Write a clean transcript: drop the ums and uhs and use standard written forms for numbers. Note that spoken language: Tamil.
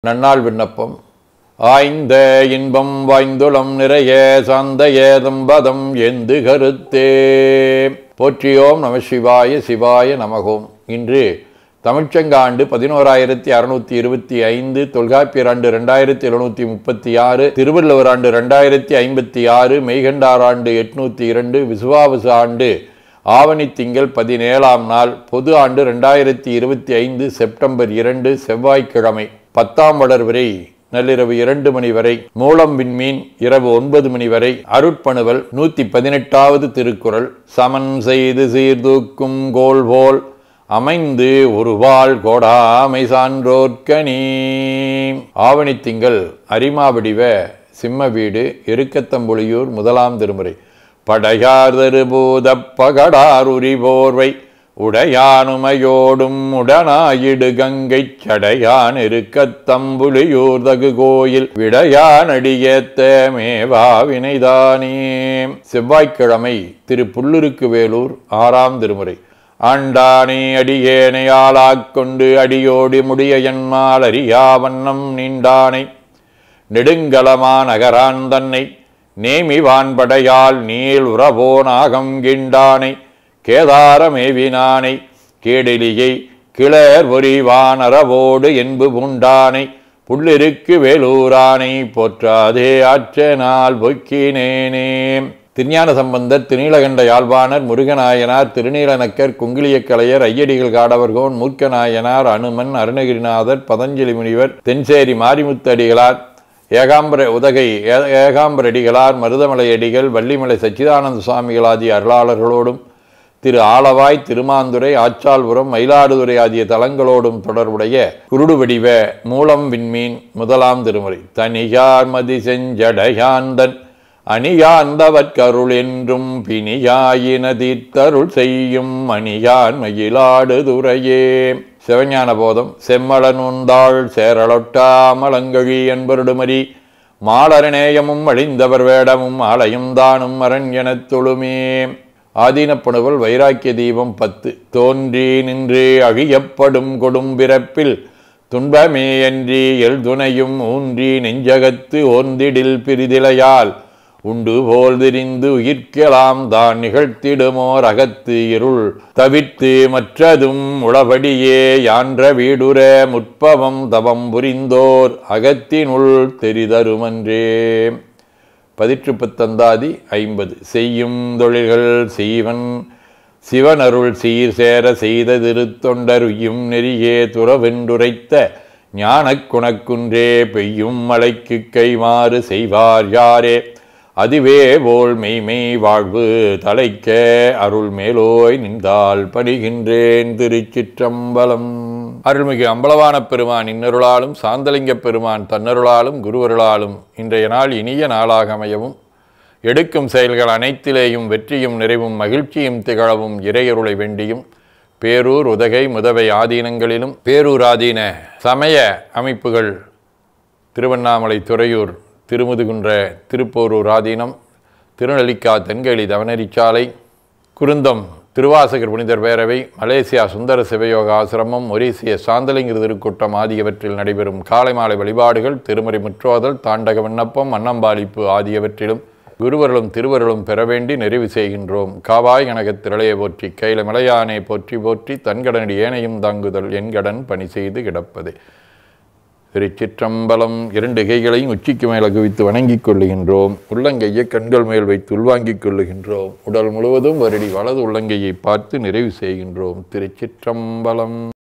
நன்னாள் விண்ணப்பம். ஆய்ந்த இன்பம் வாய்ந்துளம் நிறைய சாந்த ஏதம்பதம் எந்து கருத்தே. போற்றியோம் நம சிவாய சிவாய நமகோம். இன்று தமிழ்ச்சங்காண்டு 11625, தொல்காப்பியர் ஆண்டு 2736, திருவள்ளுவர் ஆண்டு 2056, மெய்கண்டார் ஆண்டு 802, விசுவாவசு ஆண்டு ஆவணி திங்கள் 17ஆம் நாள், பொது ஆண்டு 2025 செப்டம்பர் 2 செவ்வாய்க்கிழமை. 10ஆம் வளர்வரை நள்ளிரவு 2 மணி வரை, மூலம் விண்மீன் இரவு 9 மணி வரை. அருட்பணுவல் 118வது திருக்குறள். சமன் செய்து சீர்தூக்கும் கோல்போல் அமைந்து ஒருவாள் கோடாமை சான்றோர்க்கணி. ஆவணி திங்கள் அரிமாவடிவ சிம்ம வீடு, எருக்கத்தம்புலியூர், 1ஆம் திருமுறை. படையார் தருபூத பகடார் உரி போர்வை உடையானுமையோடும் உடனாயிடு கங்கை சடையான் எருக்கத்தம்புலியூர் தகு கோயில் விடையான் அடியேத்த மேவா வினைதானே. செவ்வாய்க்கிழமை திரு புல்லுருக்கு வேலூர், 6ஆம் திருமுறை. ஆண்டானே அடியேனை ஆளாக்கொண்டு அடியோடி முடிய என்மால் அறியா வண்ணம் நீண்டானை நெடுங்கலமான் நகரான் தன்னை நேமி வான்படையால் நீள் உறவோனாகம் கிண்டானை கேதாரமேவினானை கேடெலியை கிளர் ஒரிவான் அறவோடு என்பு பூண்டானை புல்லிருக்கு வேலூரானை போற்றாதே ஆற்றனால் பொக்கினேனே. திருஞான சம்பந்தர், திருநீலகண்ட யாழ்ப்பாணர், முருகநாயனார், திருநீலநக்கர், குங்கிலியக்கலையர், ஐயடிகள் காடவர்கோன், மூர்க்கநாயனார், அனுமன், அருணகிரிநாதர், பதஞ்சலி முனிவர், தென்சேரி மாரிமுத்து அடிகளார், ஏகாம்பர அடிகளார், மருதமலை அடிகள், வள்ளிமலை சச்சிதானந்த சுவாமிகள் ஆகிய அருளாளர்களோடும், திரு ஆலவாய், திருமாந்துறை, ஆச்சால்புரம், மயிலாடுதுறை ஆகிய தலங்களோடும் தொடர்புடைய குருடு வடிவ மூலம் விண்மீன் 1ஆம் திருமுறை. தனியார் மதி செஞ்சடையாந்தன் அணியாந்தவர்கருள் என்றும் பிணியாயின தீர்த்தருள் செய்யும் மணியான் மயிலாடுதுறையே. சிவஞான போதம். செம்மளனுந்தாள் சேரலொட்டாமலங்கழி என்பருடுமரி மாலரணேயமும் அழிந்தவர் வேடமும் ஆலயம் தானும் அரண் எனத் தொழுமே. ஆதீனப்புணுவல் வைராக்கிய தீபம் 10. தோன்றி நின்று அழியப்படும் கொடும்பிறப்பில் துன்பமே அன்றி எல்துணையும் ஊன்றி நெஞ்சகத்து ஓந்திடில் பிரிதிலையால் உண்டு போல் திரிந்து உயிர்க்கலாம் தான் நிகழ்த்திடுமோர் அகத்து இருள் தவிர்த்து மற்றதும் உளபடியே யான்ற வீடுற முற்பவம் தவம் புரிந்தோர் அகத்தினுள் தெரிதருமன்றே. 18 50. செய்யும் தொழில்கள் செய்வன் சிவனருள் சீர் சேர செய்த திருத்தொண்டருயும் நெறியே துறவென்றுரைத்த ஞானக் குணக்குன்றே பெய்யும் மலைக்கு கைமாறு செய்வார் யாரே அதுவே போல் மெய்மை வாழ்வு தலைக்க அருள் மேலோய் நின்றால் பணிகின்றேன். திருச்சிற்றம்பலம். அருள்மிகு அம்பலவான பெருமான் இன்னருளாலும் சாந்தலிங்க பெருமான் தன்னருளாலும் குருவருளாலும் இன்றைய நாள் இனிய நாளாக அமையவும், எடுக்கும் செயல்கள் அனைத்திலேயும் வெற்றியும் நிறைவும் மகிழ்ச்சியும் திகழவும் இறையருளை வேண்டியும், பேரூர் உதகை முதவை ஆதீனங்களிலும் பேரூர் ஆதீன சமய அமைப்புகள் திருவண்ணாமலை, துறையூர், திருமுதுகுன்ற, திருப்போரூர் ஆதீனம், திருநெல்லிக்கா தென்கேலி தவனரிச்சாலை, குருந்தம் திருவாசகர் புனிதர் பேரவை, மலேசியா சுந்தர சிவயோக ஆசிரமம், மொரீசிய சாந்தலிங்க திருக்கூட்டம் ஆகியவற்றில் நடைபெறும் காலை மாலை வழிபாடுகள், திருமறை முற்றோதல், தாண்டக விண்ணப்பம், அன்னம்பாளிப்பு ஆகியவற்றிலும் குருவர்களும் திருவருளும் பெற வேண்டி நிறைவு செய்கின்றோம். காவாய் கனகத் திரளையை போற்றி கையில மலையானே போற்றி போற்றி தன்கடனடி ஏனையும் தாங்குதல் என்கடன் பணி செய்து கிடப்பது. திருச்சிற்றம்பலம். 2 கைகளையும் உச்சிக்கு மேல குவித்து வணங்கிக் கொள்ளுகின்றோம். உள்ளங்கையை கண்கள் மேல் வைத்து உள்வாங்கிக் கொள்ளுகின்றோம். உடல் முழுவதும் வருடி வலது உள்ளங்கையை பார்த்து நிறைவு செய்கின்றோம். திருச்சிற்றம்பலம்.